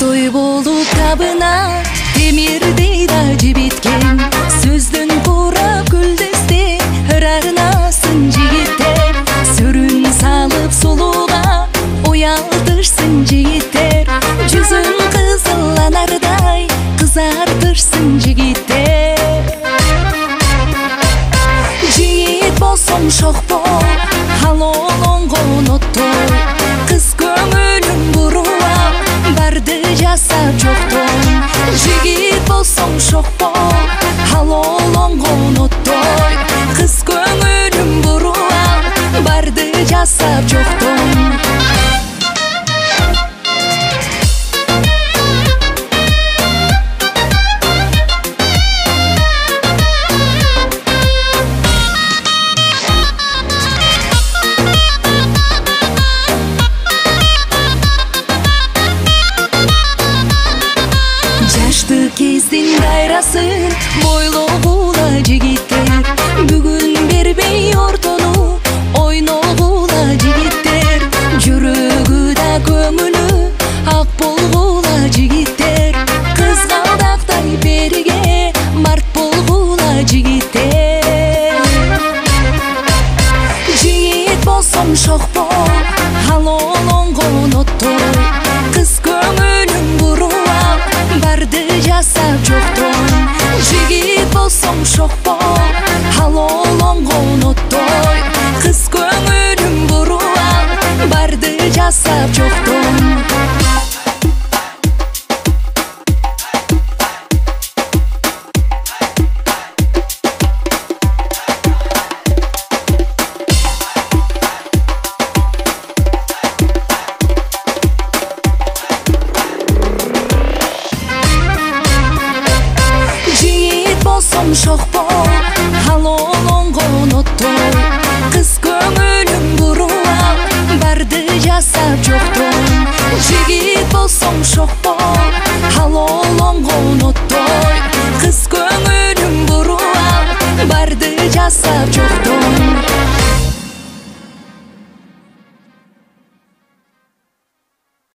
Той болуп табына темирдей да жибиткен, сөздүн курап күлдесте ырарынасын жигиттер, сүрүн салып сулууга уялтырсын жигиттер, жүзүн кызыл анардай кызартырсын жигиттер. Жигит болсоң шокпо халоолонгон оттой, кыз көңүлүн буруап барды жасап жоктон. Жигит болсоң шокпо халоолонгон оттой, кыз көңүлүн буруап барды жасап жоктон. Жаштык кездин дайрасын бойлогула жигиттер, бүгүн бербей ортону ойногула жигиттер, жүрөгү да көңүлү ак болгула жигиттер, кызгалдактай берге март болгула жигиттер. Жигит болсоң шокпо халоолонгон оттой, кыз көңүлүн буруап барды жасап жоктон. Жигит болсоң шокпо халоолонгон оттой, кыз көңүлүн буруап барды жасап жоктон. Болсоң шокпо халоолонгон оттой, кыз көңүлүн буруап барды жасап жоктон. Жигит болсоң шокпо